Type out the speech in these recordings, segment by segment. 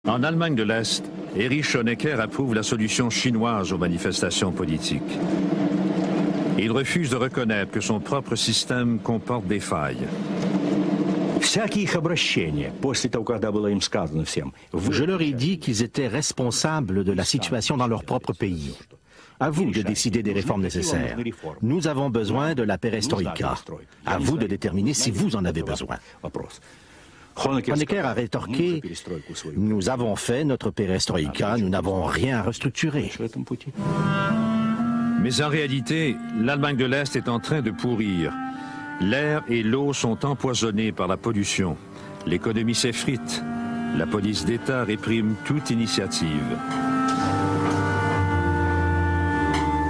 En Allemagne de l'Est, Erich Honecker approuve la solution chinoise aux manifestations politiques. Il refuse de reconnaître que son propre système comporte des failles. Je leur ai dit qu'ils étaient responsables de la situation dans leur propre pays. À vous de décider des réformes nécessaires. Nous avons besoin de la perestroïka. À vous de déterminer si vous en avez besoin. Honecker a rétorqué « Nous avons fait notre perestroïka, nous n'avons rien à restructurer ». Mais en réalité, l'Allemagne de l'Est est en train de pourrir. L'air et l'eau sont empoisonnés par la pollution. L'économie s'effrite. La police d'État réprime toute initiative.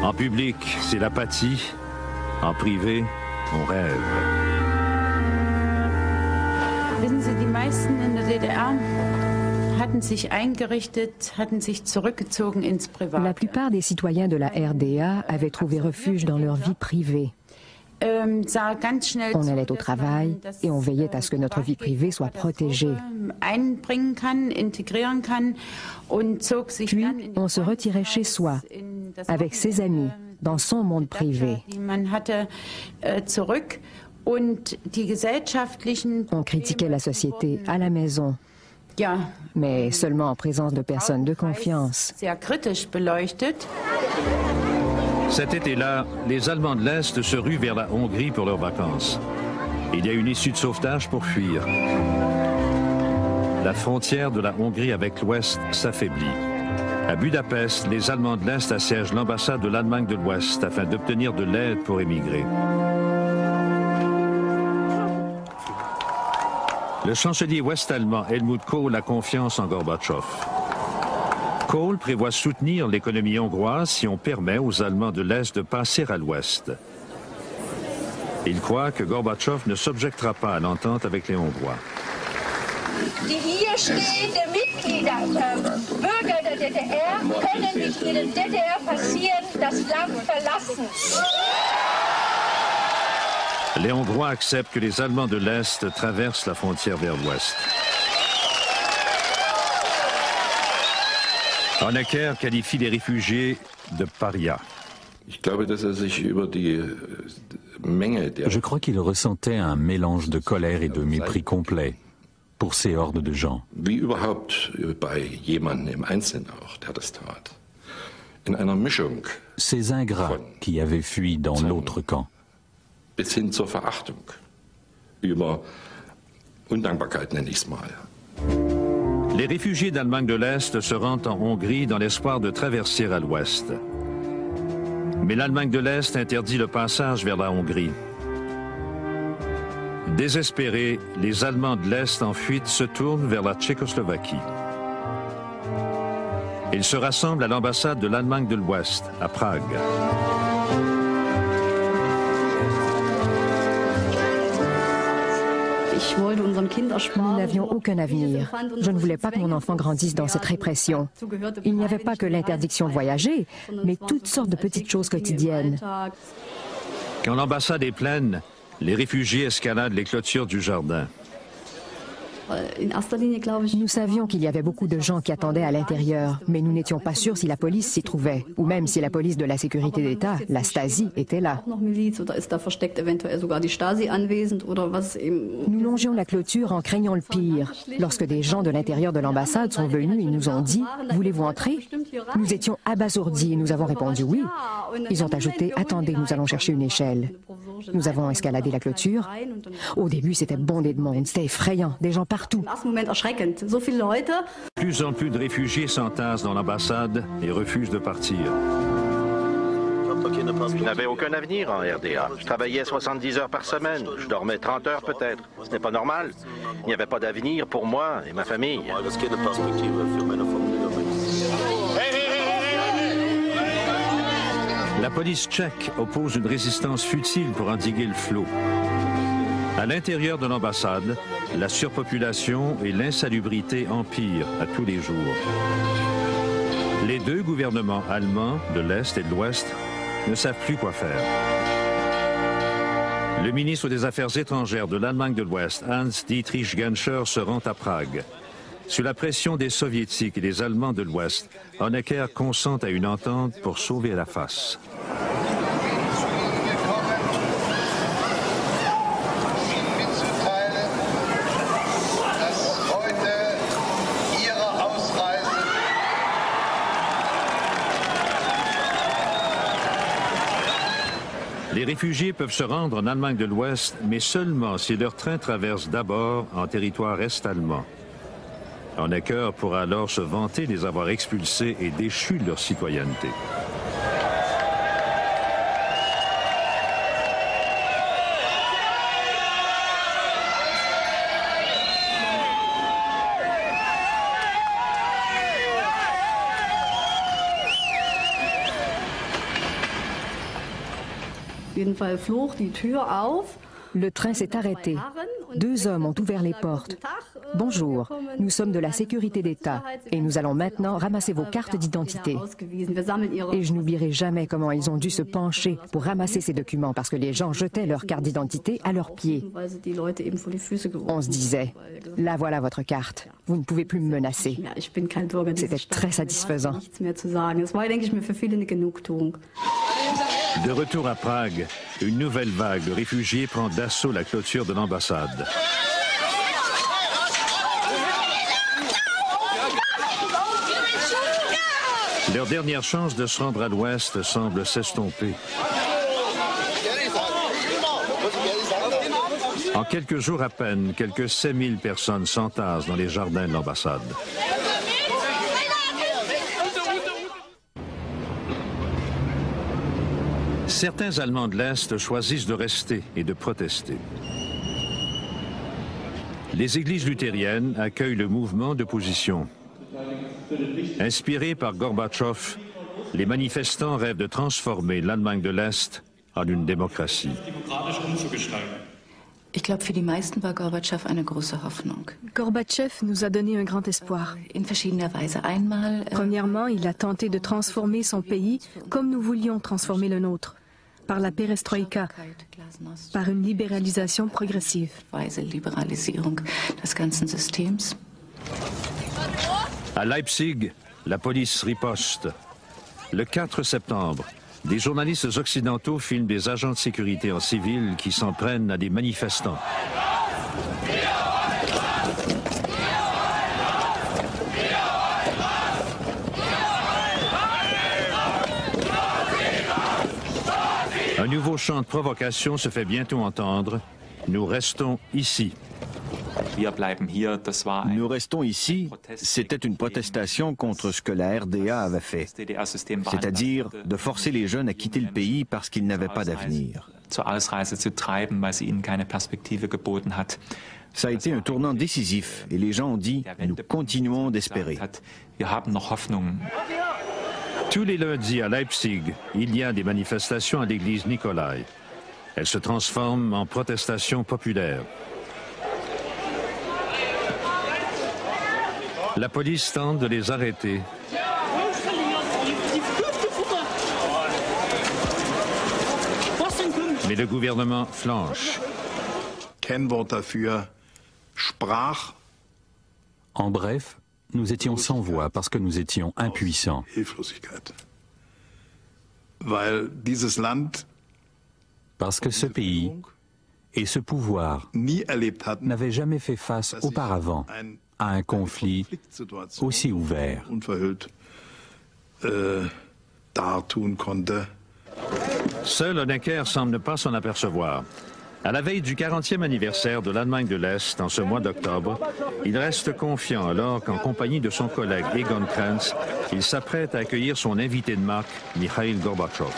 En public, c'est l'apathie. En privé, on rêve. Wissen Sie, die meisten in der DDR hatten sich eingerichtet, hatten sich zurückgezogen ins Privat. La plupart des citoyens de la RDA avaient trouvé refuge dans leur vie privée. On allait au travail et on veillait à ce que notre vie privée soit protégée. Puis, on se retirait chez soi, avec ses amis, dans son monde privé. On critiquait la société à la maison, mais seulement en présence de personnes de confiance. Cet été-là, les Allemands de l'Est se ruent vers la Hongrie pour leurs vacances. Il y a une issue de sauvetage pour fuir. La frontière de la Hongrie avec l'Ouest s'affaiblit. À Budapest, les Allemands de l'Est assiègent l'ambassade de l'Allemagne de l'Ouest afin d'obtenir de l'aide pour émigrer. Le chancelier ouest-allemand Helmut Kohl a confiance en Gorbatchev. Kohl prévoit soutenir l'économie hongroise si on permet aux Allemands de l'Est de passer à l'Ouest. Il croit que Gorbatchev ne s'objectera pas à l'entente avec les Hongrois. Die hier stehenden Mitglieder, Bürger der DDR, können nicht in der DDR passieren, das Land verlassen. Les Hongrois acceptent que les Allemands de l'Est traversent la frontière vers l'Ouest. Honecker qualifie les réfugiés de parias. Je crois qu'il ressentait un mélange de colère et de mépris complet pour ces hordes de gens. Ces ingrats qui avaient fui dans l'autre camp. Les réfugiés d'Allemagne de l'Est se rendent en Hongrie dans l'espoir de traverser à l'Ouest. Mais l'Allemagne de l'Est interdit le passage vers la Hongrie. Désespérés, les Allemands de l'Est en fuite se tournent vers la Tchécoslovaquie. Ils se rassemblent à l'ambassade de l'Allemagne de l'Ouest, à Prague. Nous n'avions aucun avenir. Je ne voulais pas que mon enfant grandisse dans cette répression. Il n'y avait pas que l'interdiction de voyager, mais toutes sortes de petites choses quotidiennes. Quand l'ambassade est pleine, les réfugiés escaladent les clôtures du jardin. Nous savions qu'il y avait beaucoup de gens qui attendaient à l'intérieur, mais nous n'étions pas sûrs si la police s'y trouvait, ou même si la police de la sécurité d'État, la Stasi, était là. Nous longions la clôture en craignant le pire. Lorsque des gens de l'intérieur de l'ambassade sont venus et nous ont dit « Voulez-vous entrer ?» Nous étions abasourdis et nous avons répondu « Oui ». Ils ont ajouté « Attendez, nous allons chercher une échelle ». Nous avons escaladé la clôture. Au début, c'était bondé de monde, c'était effrayant, des gens partout. Plus en plus de réfugiés s'entassent dans l'ambassade et refusent de partir. Je n'avais aucun avenir en RDA. Je travaillais 70 heures par semaine. Je dormais 30 heures peut-être. Ce n'est pas normal. Il n'y avait pas d'avenir pour moi et ma famille. La police tchèque oppose une résistance futile pour endiguer le flot. À l'intérieur de l'ambassade, la surpopulation et l'insalubrité empirent à tous les jours. Les deux gouvernements allemands, de l'Est et de l'Ouest, ne savent plus quoi faire. Le ministre des Affaires étrangères de l'Allemagne de l'Ouest, Hans-Dietrich Genscher, se rend à Prague. Sous la pression des Soviétiques et des Allemands de l'Ouest, Honecker consent à une entente pour sauver la face. Les réfugiés peuvent se rendre en Allemagne de l'Ouest, mais seulement si leur train traverse d'abord en territoire est-allemand. Honecker pourra alors se vanter de les avoir expulsés et déchus de leur citoyenneté. Le train s'est arrêté. 2 hommes ont ouvert les portes. « Bonjour, nous sommes de la sécurité d'État et nous allons maintenant ramasser vos cartes d'identité. » Et je n'oublierai jamais comment ils ont dû se pencher pour ramasser ces documents parce que les gens jetaient leurs cartes d'identité à leurs pieds. On se disait, là voilà votre carte, vous ne pouvez plus me menacer. C'était très satisfaisant. De retour à Prague, une nouvelle vague de réfugiés prend d'assaut la clôture de l'ambassade. Leur dernière chance de se rendre à l'ouest semble s'estomper. En quelques jours à peine, quelques 5000 personnes s'entassent dans les jardins de l'ambassade. Certains Allemands de l'Est choisissent de rester et de protester. Les églises luthériennes accueillent le mouvement d'opposition. Inspirés par Gorbatchev, les manifestants rêvent de transformer l'Allemagne de l'Est en une démocratie. Ich glaube, für die meisten war Gorbatschow eine große Hoffnung. Gorbatchev nous a donné un grand espoir. In verschiedener Weise. Einmal, premièrement, il a tenté de transformer son pays comme nous voulions transformer le nôtre, par la perestroïka, par une libéralisation progressive. Liberalisierung des ganzen Systems. À Leipzig, la police riposte. Le 4 septembre, des journalistes occidentaux filment des agents de sécurité en civil qui s'en prennent à des manifestants. Un nouveau chant de provocation se fait bientôt entendre. Nous restons ici. Nous restons ici, c'était une protestation contre ce que la RDA avait fait, c'est-à-dire de forcer les jeunes à quitter le pays parce qu'ils n'avaient pas d'avenir. Ça a été un tournant décisif et les gens ont dit « nous continuons d'espérer ». Tous les lundis à Leipzig, il y a des manifestations à l'église Nikolai. Elles se transforment en protestations populaires. La police tente de les arrêter. Mais le gouvernement flanche. En bref, nous étions sans voix parce que nous étions impuissants. Parce que ce pays et ce pouvoir n'avaient jamais fait face auparavant à un conflit aussi ouvert. Seul Honecker semble ne pas s'en apercevoir. À la veille du 40e anniversaire de l'Allemagne de l'Est, en ce mois d'octobre, il reste confiant alors qu'en compagnie de son collègue Egon Krenz, il s'apprête à accueillir son invité de marque, Mikhail Gorbatchev.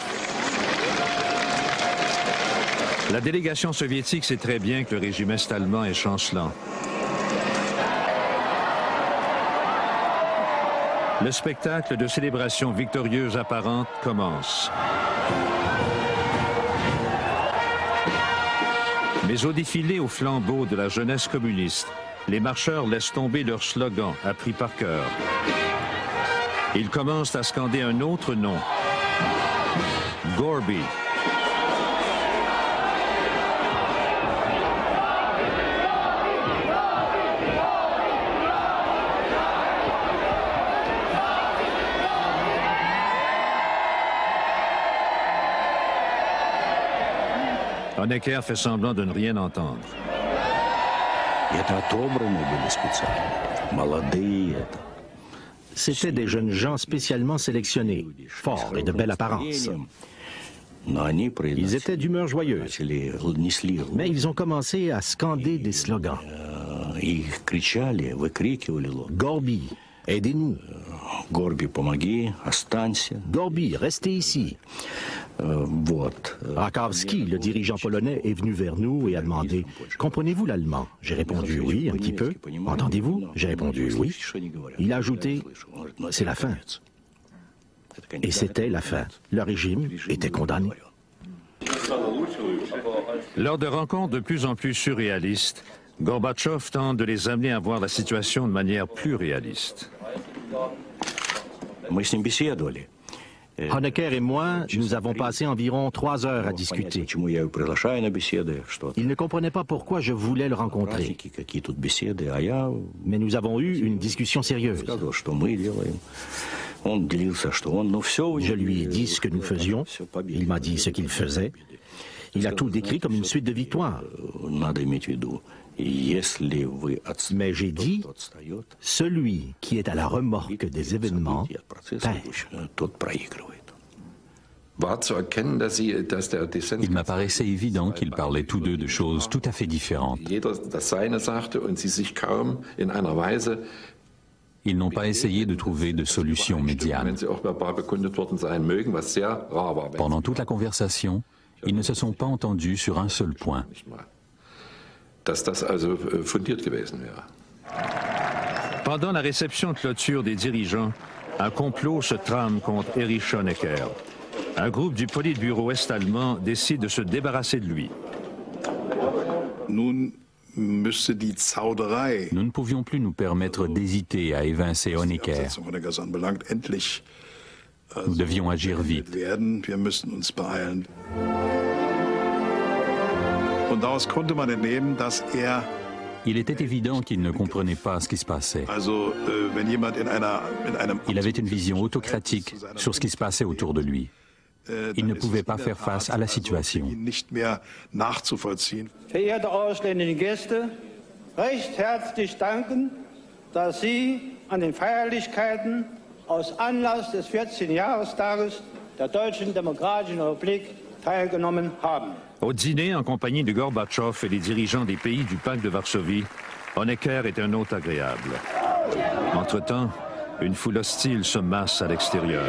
La délégation soviétique sait très bien que le régime est-allemand est chancelant. Le spectacle de célébration victorieuse apparente commence. Mais au défilé au flambeau de la jeunesse communiste, les marcheurs laissent tomber leur slogan appris par cœur. Ils commencent à scander un autre nom, Gorby. Honecker fait semblant de ne rien entendre. C'étaient des jeunes gens spécialement sélectionnés, forts et de belle apparence. Ils étaient d'humeur joyeuse, mais ils ont commencé à scander des slogans. Gorby, aidez-nous. Gorby, restez ici. Rakowski, le dirigeant polonais, est venu vers nous et a demandé « Comprenez-vous l'allemand » J'ai répondu « Oui, un petit peu. »« Entendez-vous » J'ai répondu « Oui. » Il a ajouté « C'est la fin. » Et c'était la fin. Le régime était condamné. Lors de rencontres de plus en plus surréalistes, Gorbatchev tente de les amener à voir la situation de manière plus réaliste. Honecker et moi, nous avons passé environ 3 heures à discuter. Il ne comprenait pas pourquoi je voulais le rencontrer. Mais nous avons eu une discussion sérieuse. Je lui ai dit ce que nous faisions, il m'a dit ce qu'il faisait. Il a tout décrit comme une suite de victoires. Mais j'ai dit, celui qui est à la remorque des événements perd. Il m'apparaissait évident qu'ils parlaient tous deux de choses tout à fait différentes. Ils n'ont pas essayé de trouver de solution médiane. Pendant toute la conversation, ils ne se sont pas entendus sur un seul point. Pendant la réception de clôture des dirigeants, un complot se trame contre Erich Honecker. Un groupe du Politburo est-allemand décide de se débarrasser de lui. Nous ne pouvions plus nous permettre d'hésiter à évincer Honecker. Nous devions agir vite. Il était évident qu'il ne comprenait pas ce qui se passait. Il avait une vision autocratique sur ce qui se passait autour de lui. Il ne pouvait pas faire face à la situation. Verehrte ausländische Gäste, recht herzlich danken, dass Sie an den Feierlichkeiten aus Anlass des 14. Jahrestages der Deutschen Demokratischen Republik teilgenommen haben. Au dîner, en compagnie de Gorbatchev et les dirigeants des pays du pacte de Varsovie, Honecker est un hôte agréable. Entre-temps, une foule hostile se masse à l'extérieur.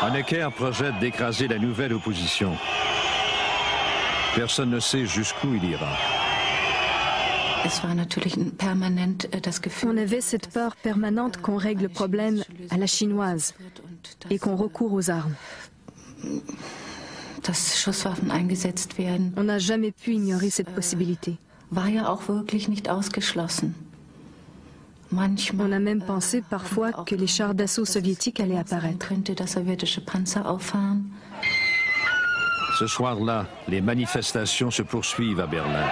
Honecker projette d'écraser la nouvelle opposition. Personne ne sait jusqu'où il ira. On avait cette peur permanente qu'on règle le problème à la chinoise et qu'on recourt aux armes. On n'a jamais pu ignorer cette possibilité. On a même pensé parfois que les chars d'assaut soviétiques allaient apparaître. Ce soir-là, les manifestations se poursuivent à Berlin.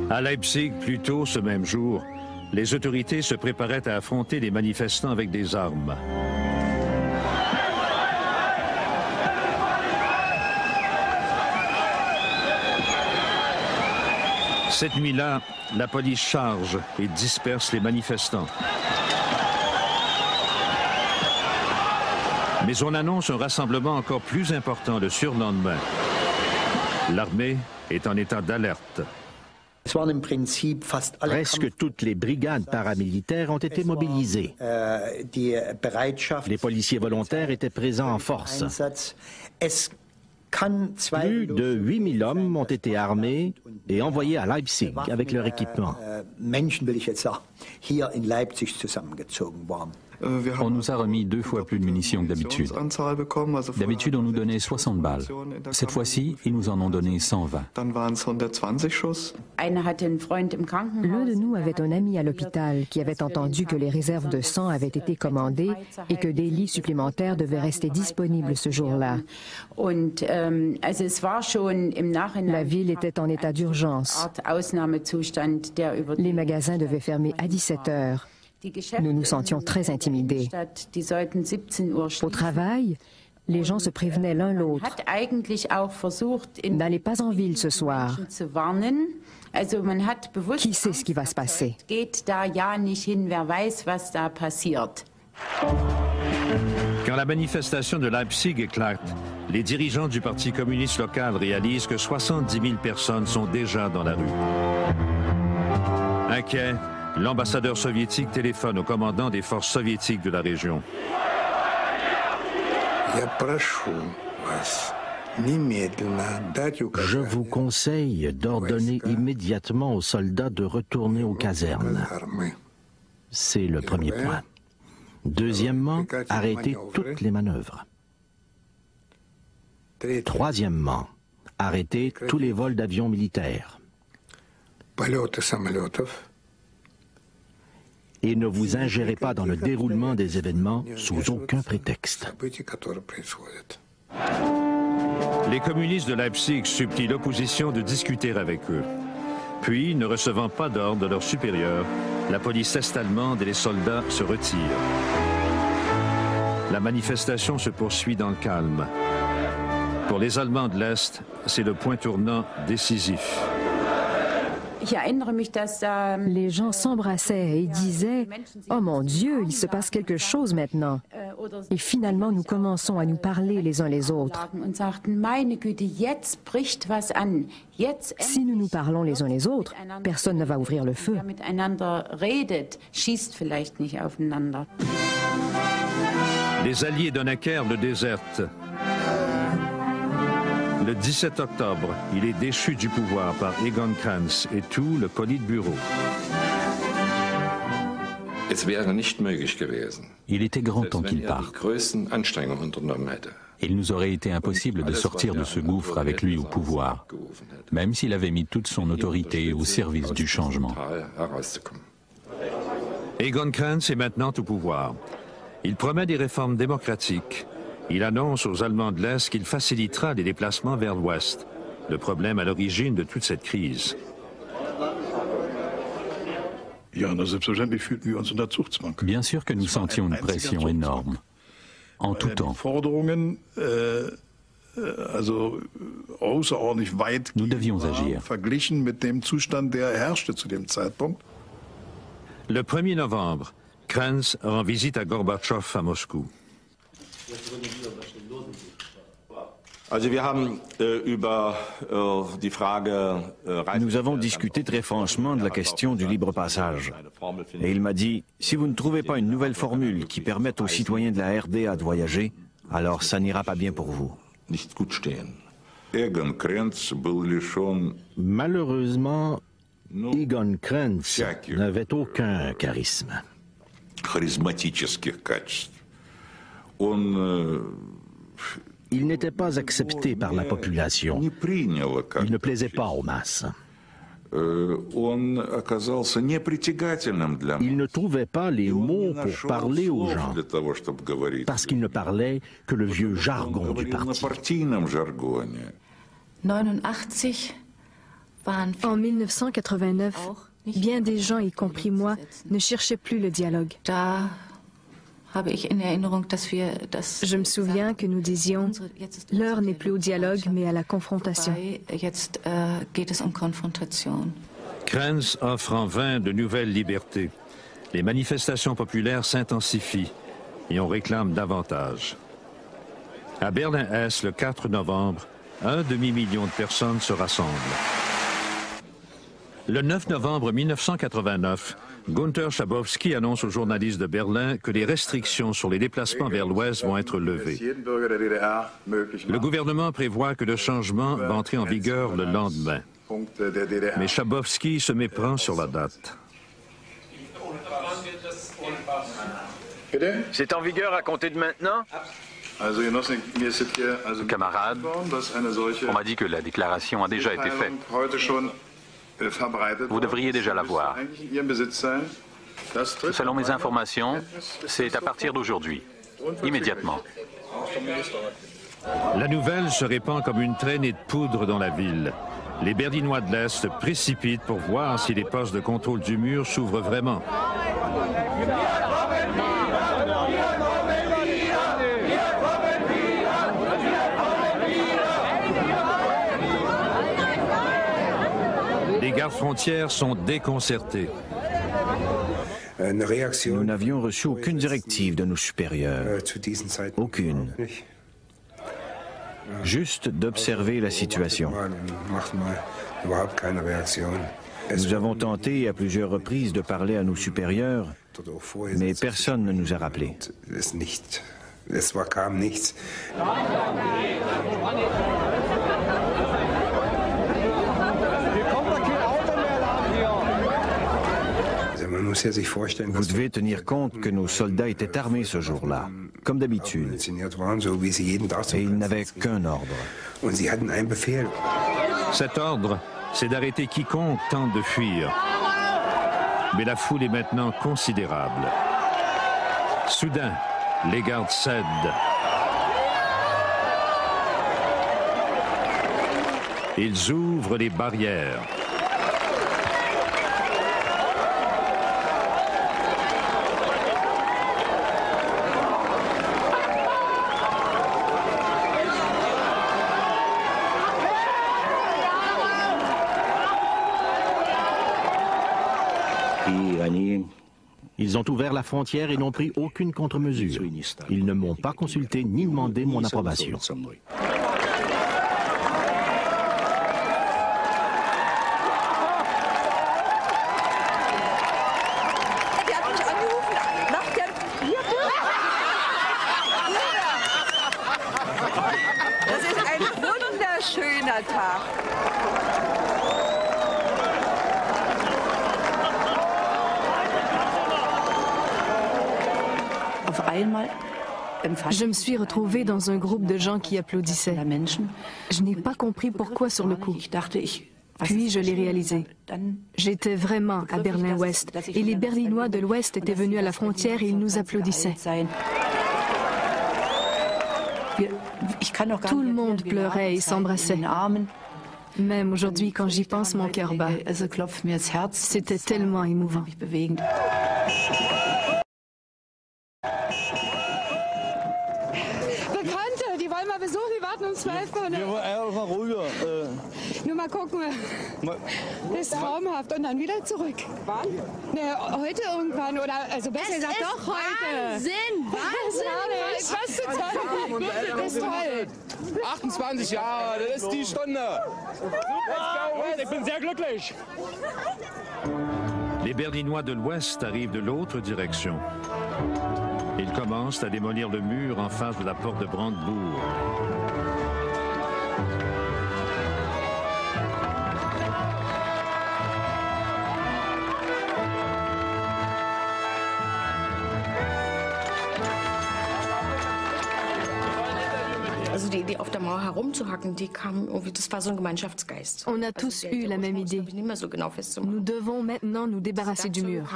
À Leipzig, plus tôt ce même jour, les autorités se préparaient à affronter les manifestants avec des armes. Cette nuit-là, la police charge et disperse les manifestants. Mais on annonce un rassemblement encore plus important le surlendemain. L'armée est en état d'alerte. Presque toutes les brigades paramilitaires ont été mobilisées. Les policiers volontaires étaient présents en force. Plus de 8000 hommes ont été armés et envoyés à Leipzig avec leur équipement. On nous a remis 2 fois plus de munitions que d'habitude. D'habitude, on nous donnait 60 balles. Cette fois-ci, ils nous en ont donné 120. L'un de nous avait un ami à l'hôpital qui avait entendu que les réserves de sang avaient été commandées et que des lits supplémentaires devaient rester disponibles ce jour-là. La ville était en état d'urgence. Les magasins devaient fermer à 17 heures. Nous nous sentions très intimidés. Au travail, les gens se prévenaient l'un l'autre. N'allez pas en ville ce soir. Qui sait ce qui va se passer? Quand la manifestation de Leipzig éclate, les dirigeants du Parti communiste local réalisent que 70 000 personnes sont déjà dans la rue. Inquiet, l'ambassadeur soviétique téléphone au commandant des forces soviétiques de la région. Je vous conseille d'ordonner immédiatement aux soldats de retourner aux casernes. C'est le premier point. Deuxièmement, arrêtez toutes les manœuvres. Troisièmement, arrêtez tous les vols d'avions militaires. Et ne vous ingérez pas dans le déroulement des événements sous aucun prétexte. Les communistes de Leipzig supplient l'opposition de discuter avec eux. Puis, ne recevant pas d'ordre de leurs supérieurs, la police est-allemande et les soldats se retirent. La manifestation se poursuit dans le calme. Pour les Allemands de l'Est, c'est le point tournant décisif. Les gens s'embrassaient et disaient « Oh mon Dieu, il se passe quelque chose maintenant ». Et finalement, nous commençons à nous parler les uns les autres. Si nous nous parlons les uns les autres, personne ne va ouvrir le feu. Les Alliés de Necker le désertent. Le 17 octobre, il est déchu du pouvoir par Egon Krenz et tout le Politburo. Il était grand temps qu'il parte. Il nous aurait été impossible de sortir de ce gouffre avec lui au pouvoir, même s'il avait mis toute son autorité au service du changement. Egon Krenz est maintenant au pouvoir. Il promet des réformes démocratiques. Il annonce aux Allemands de l'Est qu'il facilitera les déplacements vers l'Ouest, le problème à l'origine de toute cette crise. Bien sûr que nous sentions une pression énorme, en tout temps. Nous devions agir. Le 1er novembre, Krenz rend visite à Gorbatchev à Moscou. Nous avons discuté très franchement de la question du libre passage. Et il m'a dit, si vous ne trouvez pas une nouvelle formule qui permette aux citoyens de la RDA de voyager, alors ça n'ira pas bien pour vous. Malheureusement, Egon Krenz n'avait aucun charisme. Il n'était pas accepté par la population. Il ne plaisait pas aux masses. Il ne trouvait pas les mots pour parler aux gens, parce qu'il ne parlait que le vieux jargon du parti. En 1989, bien des gens, y compris moi, ne cherchaient plus le dialogue. Je me souviens que nous disions « L'heure n'est plus au dialogue, mais à la confrontation ». Krenz offre en vain de nouvelles libertés. Les manifestations populaires s'intensifient et on réclame davantage. À Berlin-Est, le 4 novembre, 1 demi-million de personnes se rassemblent. Le 9 novembre 1989, Gunther Schabowski annonce aux journalistes de Berlin que les restrictions sur les déplacements vers l'Ouest vont être levées. Le gouvernement prévoit que le changement va entrer en vigueur le lendemain. Mais Schabowski se méprend sur la date. C'est en vigueur à compter de maintenant? Camarades, on m'a dit que la déclaration a déjà été faite. Vous devriez déjà l'avoir. Selon mes informations, c'est à partir d'aujourd'hui, immédiatement. La nouvelle se répand comme une traînée de poudre dans la ville. Les Berlinois de l'Est se précipitent pour voir si les postes de contrôle du mur s'ouvrent vraiment. Les gardes-frontières sont déconcertés. Nous n'avions reçu aucune directive de nos supérieurs. Aucune. Juste d'observer la situation. Nous avons tenté à plusieurs reprises de parler à nos supérieurs, mais personne ne nous a rappelés. Vous devez tenir compte que nos soldats étaient armés ce jour-là, comme d'habitude, et ils n'avaient qu'un ordre. Cet ordre, c'est d'arrêter quiconque tente de fuir. Mais la foule est maintenant considérable. Soudain, les gardes cèdent. Ils ouvrent les barrières. Ils ont ouvert la frontière et n'ont pris aucune contre-mesure. Ils ne m'ont pas consulté ni demandé mon approbation. Das ist ein wunderschöner Tag. Je me suis retrouvée dans un groupe de gens qui applaudissaient. Je n'ai pas compris pourquoi sur le coup. Puis je l'ai réalisé. J'étais vraiment à Berlin-Ouest et les Berlinois de l'Ouest étaient venus à la frontière et ils nous applaudissaient. Tout le monde pleurait et s'embrassait. Même aujourd'hui, quand j'y pense, mon cœur bat. C'était tellement émouvant. Die wollen mal besuchen, die warten um 12 Uhr. Mal ruhiger. Nur mal gucken. Das ist traumhaft. Und dann wieder zurück. Wann? Ne, heute irgendwann. Oder, also besser gesagt, doch heute. Wahnsinn! Wahnsinn! Was zu toll. Das ist toll. 28 Jahre, das ist die Stunde. Ich bin sehr glücklich. Les Berlinois de l'Ouest arrivent de l'autre direction. Ils commencent à démolir le mur en face de la porte de Brandebourg. Also die Idee, auf der Mauer herumzuhacken, die kam irgendwie, das war so ein Gemeinschaftsgeist. On a tous eu la même idée. Nous devons maintenant nous débarrasser du mur.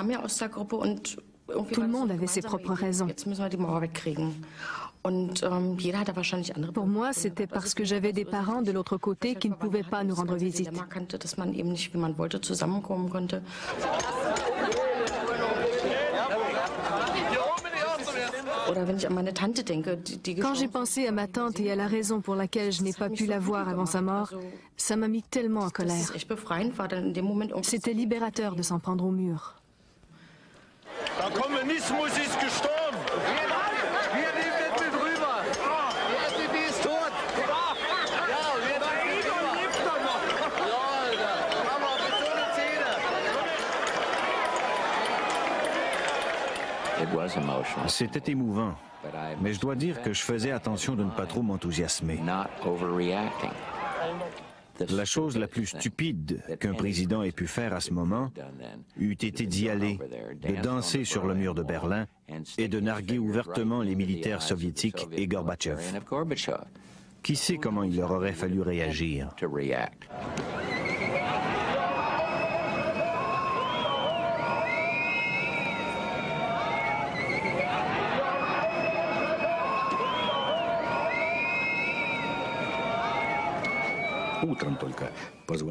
Tout le monde avait ses propres raisons. Pour moi, c'était parce que j'avais des parents de l'autre côté qui ne pouvaient pas nous rendre visite. Quand j'ai pensé à ma tante et à la raison pour laquelle je n'ai pas pu la voir avant sa mort, ça m'a mis tellement en colère. C'était libérateur de s'en prendre au mur. Der Kommunismus ist gestorben. Wir leben mit drüber. Die FDP ist tot. Ja, wir lebt doch noch. Ja, Alter. Haben wir betone Zähne. C'était émouvant, mais je dois dire que je faisais attention de ne pas trop m'enthousiasmer. La chose la plus stupide qu'un président ait pu faire à ce moment eût été d'y aller, de danser sur le mur de Berlin et de narguer ouvertement les militaires soviétiques et Gorbatchev. Qui sait comment il leur aurait fallu réagir?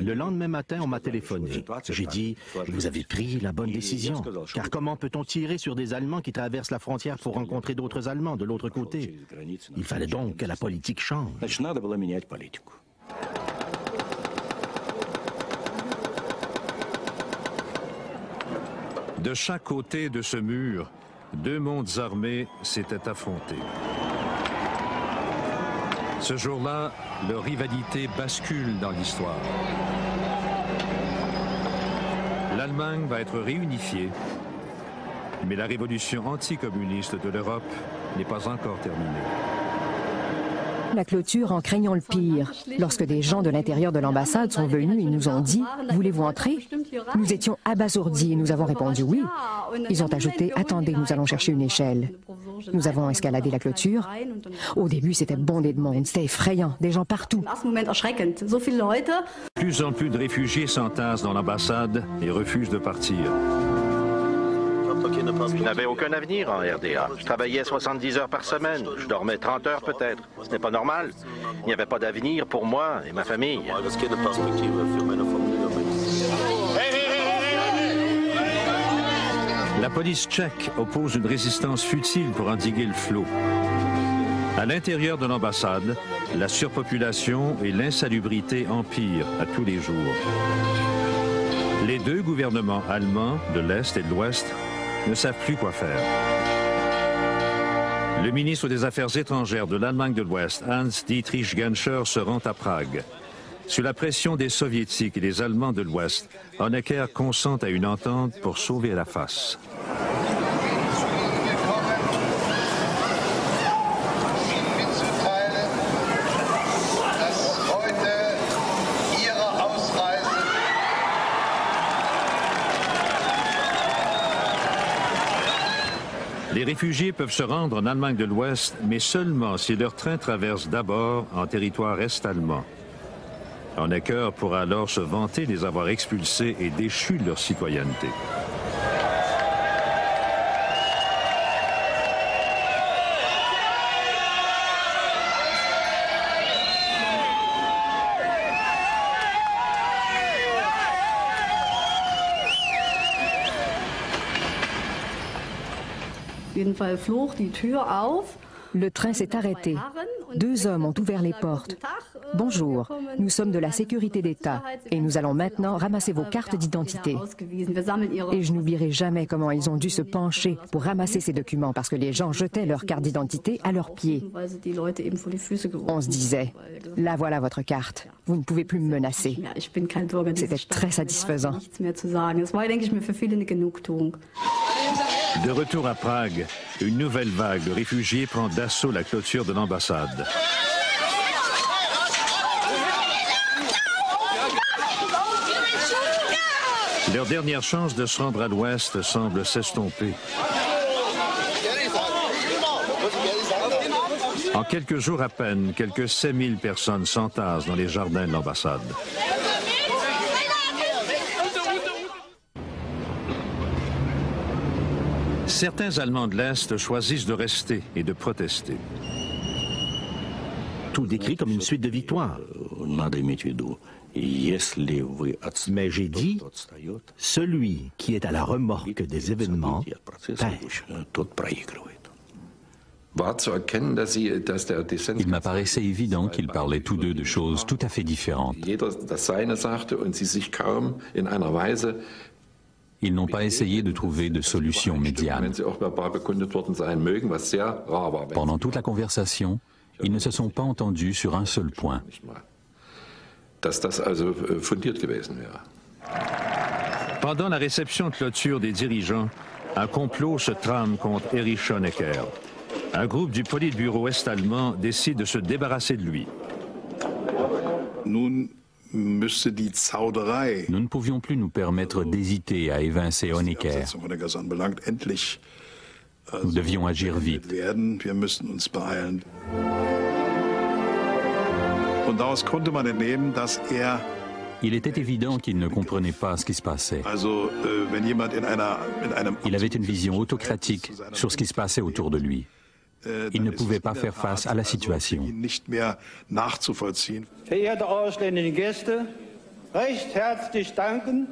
Le lendemain matin, on m'a téléphoné. J'ai dit, vous avez pris la bonne décision. Car comment peut-on tirer sur des Allemands qui traversent la frontière pour rencontrer d'autres Allemands de l'autre côté? Il fallait donc que la politique change. De chaque côté de ce mur, deux mondes armés s'étaient affrontés. Ce jour-là, leur rivalité bascule dans l'histoire. L'Allemagne va être réunifiée, mais la révolution anticommuniste de l'Europe n'est pas encore terminée. La clôture en craignant le pire. Lorsque des gens de l'intérieur de l'ambassade sont venus et nous ont dit « Voulez-vous entrer ?» Nous étions abasourdis et nous avons répondu « Oui ». Ils ont ajouté « Attendez, nous allons chercher une échelle ». Nous avons escaladé la clôture. Au début, c'était bondé de monde, c'était effrayant, des gens partout. Plus en plus de réfugiés s'entassent dans l'ambassade et refusent de partir. Je n'avais aucun avenir en RDA. Je travaillais 70 heures par semaine. Je dormais 30 heures peut-être. Ce n'est pas normal. Il n'y avait pas d'avenir pour moi et ma famille. La police tchèque oppose une résistance futile pour endiguer le flot. À l'intérieur de l'ambassade, la surpopulation et l'insalubrité empirent à tous les jours. Les deux gouvernements allemands, de l'Est et de l'Ouest, ne savent plus quoi faire. Le ministre des Affaires étrangères de l'Allemagne de l'Ouest, Hans-Dietrich Genscher, se rend à Prague. Sous la pression des Soviétiques et des Allemands de l'Ouest, Honecker consent à une entente pour sauver la face. Les réfugiés peuvent se rendre en Allemagne de l'Ouest, mais seulement si leur train traverse d'abord en territoire est-allemand. Honecker pourra alors se vanter de les avoir expulsés et déchus de leur citoyenneté. Le train s'est arrêté. Deux hommes ont ouvert les portes. « Bonjour, nous sommes de la sécurité d'État et nous allons maintenant ramasser vos cartes d'identité. » Et je n'oublierai jamais comment ils ont dû se pencher pour ramasser ces documents parce que les gens jetaient leurs cartes d'identité à leurs pieds. On se disait, « Là voilà votre carte, vous ne pouvez plus me menacer. » C'était très satisfaisant. De retour à Prague, une nouvelle vague de réfugiés prend d'assaut la clôture de l'ambassade. Leur dernière chance de se rendre à l'ouest semble s'estomper. En quelques jours à peine, quelques 5000 personnes s'entassent dans les jardins de l'ambassade. Certains Allemands de l'Est choisissent de rester et de protester. Tout décrit comme une suite de victoires. Mais j'ai dit, celui qui est à la remorque des événements perd. Il m'apparaissait évident qu'ils parlaient tous deux de choses tout à fait différentes. Ils n'ont pas essayé de trouver de solution médiane. Pendant toute la conversation, ils ne se sont pas entendus sur un seul point. Pendant la réception de clôture des dirigeants, un complot se trame contre Erich Honecker. Un groupe du Politburo est-allemand décide de se débarrasser de lui. Nous ne pouvions plus nous permettre d'hésiter à évincer Honecker. Nous devions agir vite. Il était évident qu'il ne comprenait pas ce qui se passait. Il avait une vision autocratique sur ce qui se passait autour de lui. Il ne pouvait pas faire face à la situation. Verehrte ausländische Gäste, recht herzlich danken,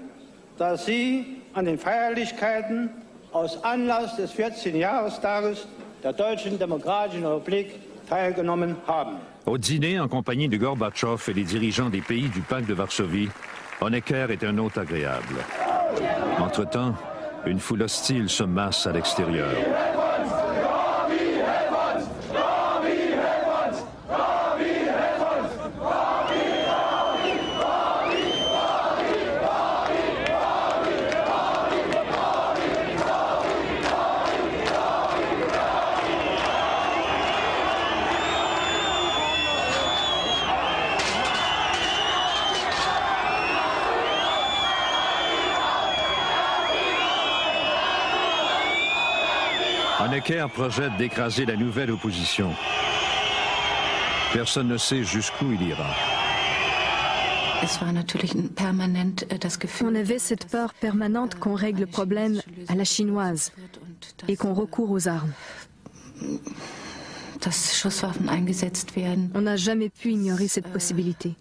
dass Sie an den Feierlichkeiten aus Anlass des 14. Jahrestages der Deutschen Demokratischen Republik teilgenommen haben. Au dîner, en compagnie de Gorbatchev et les dirigeants des pays du pacte de Varsovie, Honecker est un hôte agréable. Entre-temps, une foule hostile se masse à l'extérieur. Honecker projette d'écraser la nouvelle opposition. Personne ne sait jusqu'où il ira. On avait cette peur permanente qu'on règle le problème à la chinoise et qu'on recourt aux armes. On n'a jamais pu ignorer cette possibilité.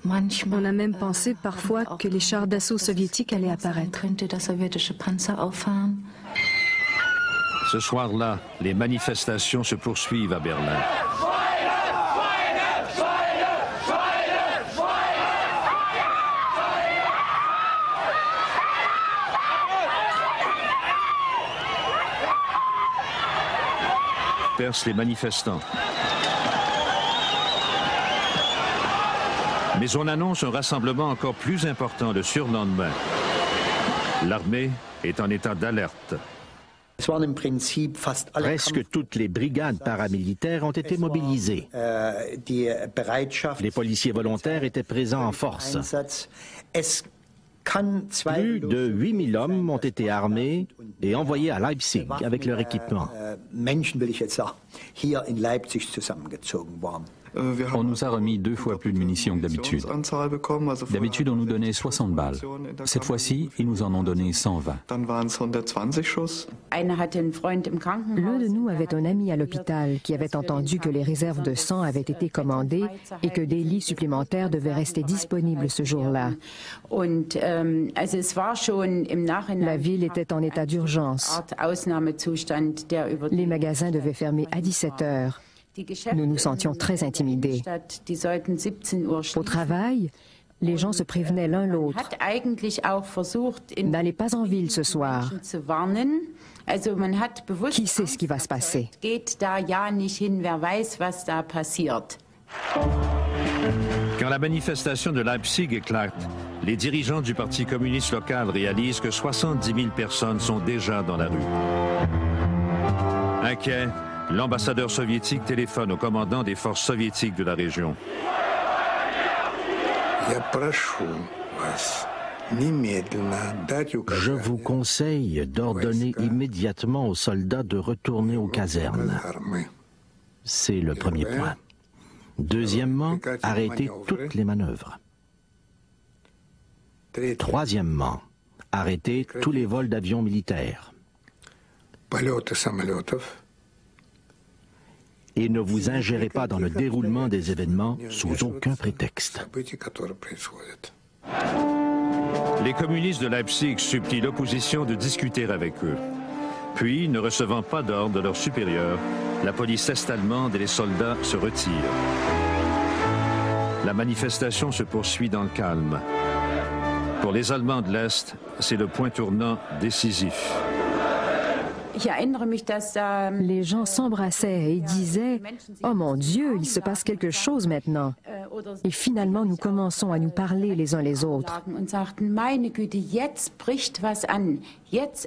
On a même pensé parfois que les chars d'assaut soviétiques allaient apparaître. Ce soir-là, les manifestations se poursuivent à Berlin. Percent les manifestants. Mais on annonce un rassemblement encore plus important le surlendemain. L'armée est en état d'alerte. Presque toutes les brigades paramilitaires ont été mobilisées. Les policiers volontaires étaient présents en force. Plus de 8000 hommes ont été armés et envoyés à Leipzig avec leur équipement. On nous a remis 2 fois plus de munitions que d'habitude. D'habitude, on nous donnait 60 balles. Cette fois-ci, ils nous en ont donné 120. L'un de nous avait un ami à l'hôpital qui avait entendu que les réserves de sang avaient été commandées et que des lits supplémentaires devaient rester disponibles ce jour-là. La ville était en état d'urgence. Les magasins devaient fermer à 17 heures. Nous nous sentions très intimidés. Au travail, les gens se prévenaient l'un l'autre. N'allez pas en ville ce soir. Qui sait ce qui va se passer? Quand la manifestation de Leipzig éclate, les dirigeants du Parti communiste local réalisent que 70 000 personnes sont déjà dans la rue. Inquiet, l'ambassadeur soviétique téléphone au commandant des forces soviétiques de la région. Je vous conseille d'ordonner immédiatement aux soldats de retourner aux casernes. C'est le premier point. Deuxièmement, arrêtez toutes les manœuvres. Troisièmement, arrêtez tous les vols d'avions militaires. Et ne vous ingérez pas dans le déroulement des événements sous aucun prétexte. Les communistes de Leipzig supplient l'opposition de discuter avec eux. Puis, ne recevant pas d'ordre de leurs supérieurs, la police est-allemande et les soldats se retirent. La manifestation se poursuit dans le calme. Pour les Allemands de l'Est, c'est le point tournant décisif. Les gens s'embrassaient et disaient « Oh mon Dieu, il se passe quelque chose maintenant ». Et finalement, nous commençons à nous parler les uns les autres.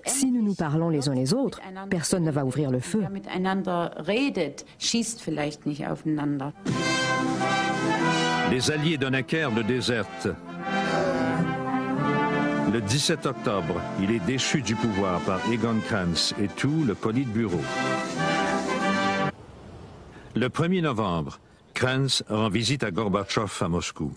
Si nous nous parlons les uns les autres, personne ne va ouvrir le feu. Les alliés de Necker le désertent. Le 17 octobre, il est déchu du pouvoir par Egon Krenz et tout le Politburo. Le 1er novembre, Krenz rend visite à Gorbatchev à Moscou.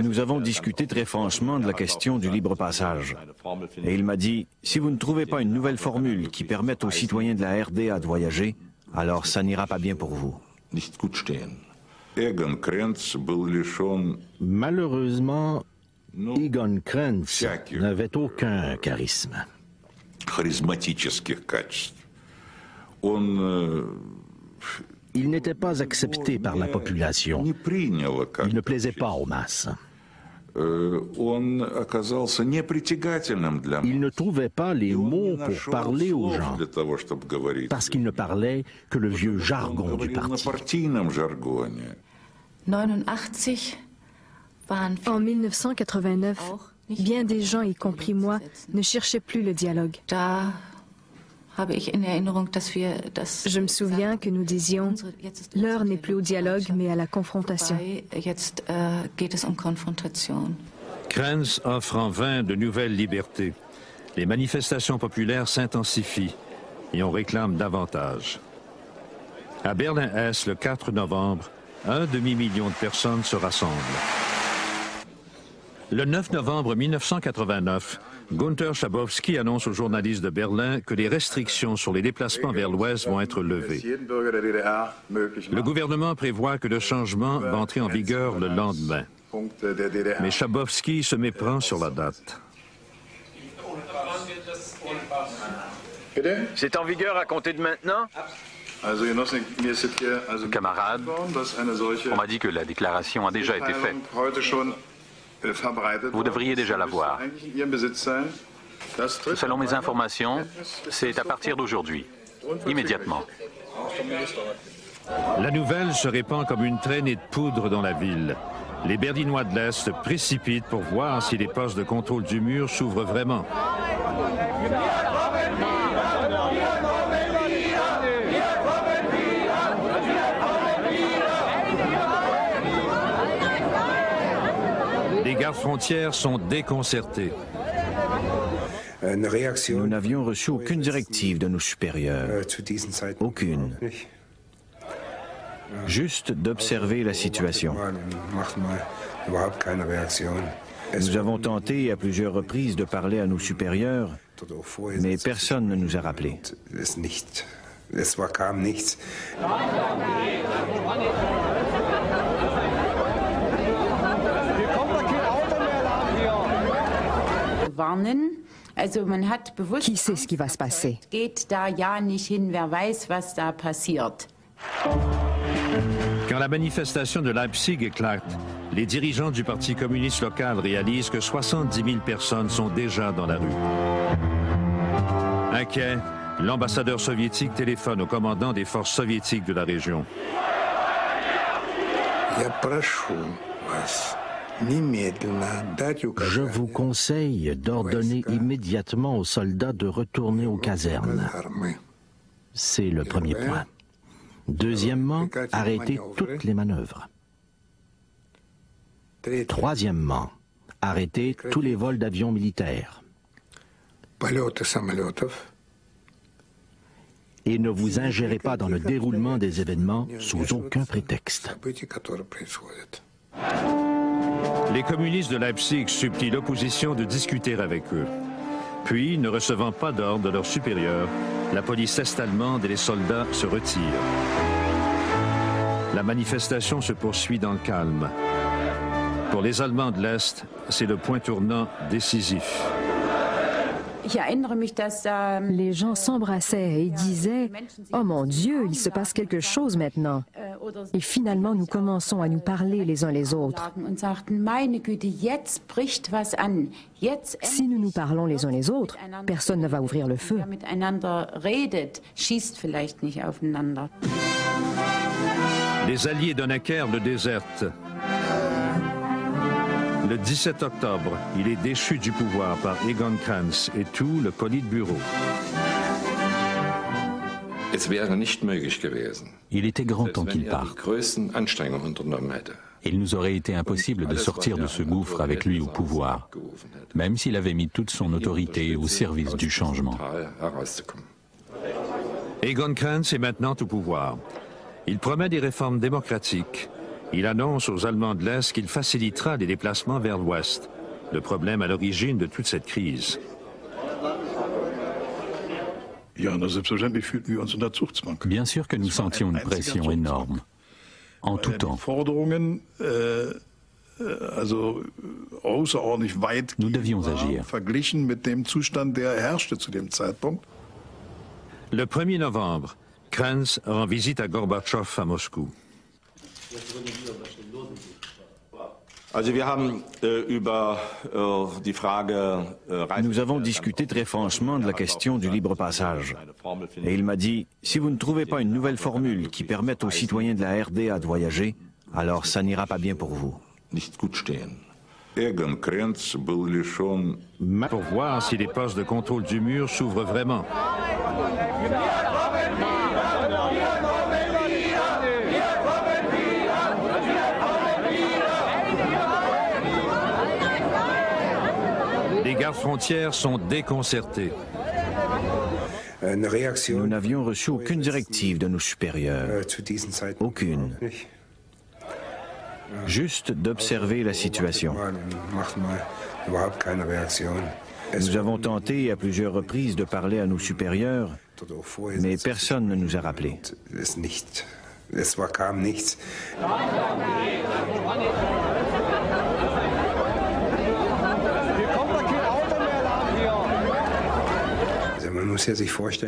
Nous avons discuté très franchement de la question du libre passage. Et il m'a dit, si vous ne trouvez pas une nouvelle formule qui permette aux citoyens de la RDA de voyager, alors ça n'ira pas bien pour vous. Malheureusement, Egon Krenz n'avait aucun charisme. Il n'était pas accepté par la population. Il ne plaisait pas aux masses. Il ne trouvait pas les mots pour parler aux gens, parce qu'il ne parlait que le vieux jargon du parti. En 1989, bien des gens, y compris moi, ne cherchaient plus le dialogue. Je me souviens que nous disions « L'heure n'est plus au dialogue, mais à la confrontation ». Krenz offre en vain de nouvelles libertés. Les manifestations populaires s'intensifient et on réclame davantage. À Berlin-Est, le 4 novembre, 1 demi-million de personnes se rassemblent. Le 9 novembre 1989, Günter Schabowski annonce aux journalistes de Berlin que les restrictions sur les déplacements vers l'Ouest vont être levées. Le gouvernement prévoit que le changement va entrer en vigueur le lendemain. Mais Schabowski se méprend sur la date. C'est en vigueur à compter de maintenant? Camarades, on m'a dit que la déclaration a déjà été faite. Vous devriez déjà la voir. Selon mes informations, c'est à partir d'aujourd'hui, immédiatement. La nouvelle se répand comme une traînée de poudre dans la ville. Les Berlinois de l'Est se précipitent pour voir si les postes de contrôle du mur s'ouvrent vraiment. Les gardes-frontières sont déconcertés. Nous n'avions reçu aucune directive de nos supérieurs. Aucune. Juste d'observer la situation. Nous avons tenté à plusieurs reprises de parler à nos supérieurs, mais personne ne nous a rappelés. Qui sait ce qui va se passer? Quand la manifestation de Leipzig éclate, les dirigeants du Parti communiste local réalisent que 70 000 personnes sont déjà dans la rue. Inquiet, l'ambassadeur soviétique téléphone au commandant des forces soviétiques de la région. Je vous conseille d'ordonner immédiatement aux soldats de retourner aux casernes. C'est le premier point. Deuxièmement, arrêter toutes les manœuvres. Troisièmement, arrêter tous les vols d'avions militaires. Et ne vous ingérez pas dans le déroulement des événements sous aucun prétexte. Les communistes de Leipzig supplient l'opposition de discuter avec eux. Puis, ne recevant pas d'ordre de leurs supérieurs, la police est-allemande et les soldats se retirent. La manifestation se poursuit dans le calme. Pour les Allemands de l'Est, c'est le point tournant décisif. Les gens s'embrassaient et disaient « Oh mon Dieu, il se passe quelque chose maintenant ». Et finalement, nous commençons à nous parler les uns les autres. Si nous nous parlons les uns les autres, personne ne va ouvrir le feu. Les alliés de Necker le désertent. Le 17 octobre, il est déchu du pouvoir par Egon Krenz et tout le Politbüro. Il était grand temps qu'il parte. Il nous aurait été impossible de sortir de ce gouffre avec lui au pouvoir, même s'il avait mis toute son autorité au service du changement. Egon Krenz est maintenant au pouvoir. Il promet des réformes démocratiques. Il annonce aux Allemands de l'Est qu'il facilitera les déplacements vers l'Ouest, le problème à l'origine de toute cette crise. Bien sûr que nous sentions une pression énorme, en tout temps. Nous devions agir. Le 1er novembre, Krenz rend visite à Gorbatchev à Moscou. Nous avons discuté très franchement de la question du libre passage. Et il m'a dit, si vous ne trouvez pas une nouvelle formule qui permette aux citoyens de la RDA de voyager, alors ça n'ira pas bien pour vous. Pour voir si les postes de contrôle du mur s'ouvrent vraiment. Les gardes-frontières sont déconcertés. Nous n'avions reçu aucune directive de nos supérieurs. Aucune. Juste d'observer la situation. Nous avons tenté à plusieurs reprises de parler à nos supérieurs, mais personne ne nous a rappelés.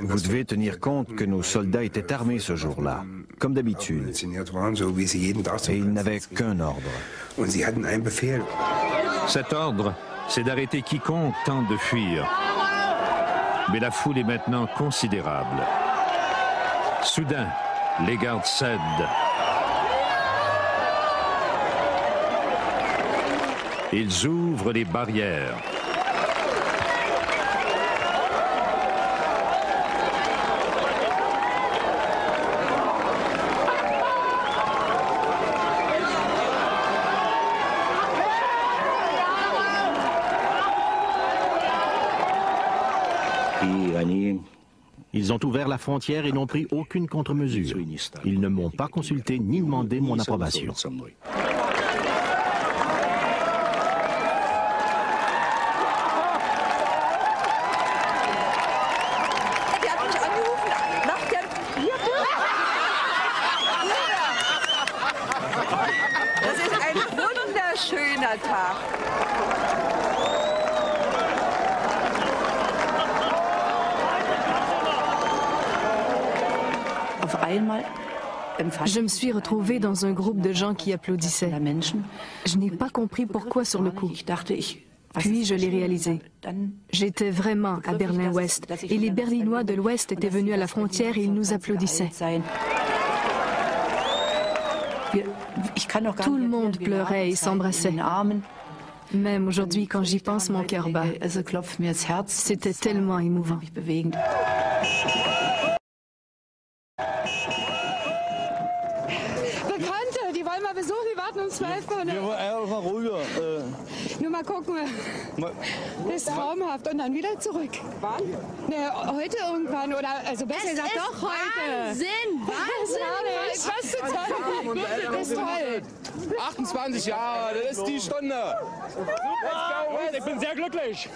Vous devez tenir compte que nos soldats étaient armés ce jour-là, comme d'habitude, et ils n'avaient qu'un ordre. Cet ordre, c'est d'arrêter quiconque tente de fuir. Mais la foule est maintenant considérable. Soudain, les gardes cèdent. Ils ouvrent les barrières. Ils ont ouvert la frontière et n'ont pris aucune contre-mesure. Ils ne m'ont pas consulté ni demandé mon approbation. Das ist ein wunderschöner Tag. Je me suis retrouvée dans un groupe de gens qui applaudissaient. Je n'ai pas compris pourquoi sur le coup. Puis je l'ai réalisé. J'étais vraiment à Berlin-Ouest et les Berlinois de l'Ouest étaient venus à la frontière et ils nous applaudissaient. Tout le monde pleurait et s'embrassait. Même aujourd'hui, quand j'y pense, mon cœur bat. C'était tellement émouvant. Nur mal gucken. Das ist traumhaft. Und dann wieder zurück. Wann? Ne, heute irgendwann. Oder, also besser gesagt, doch heute. Wahnsinn! Was zu toll. Das ist toll. 28 Jahre, das ist die Stunde. Ich bin sehr glücklich.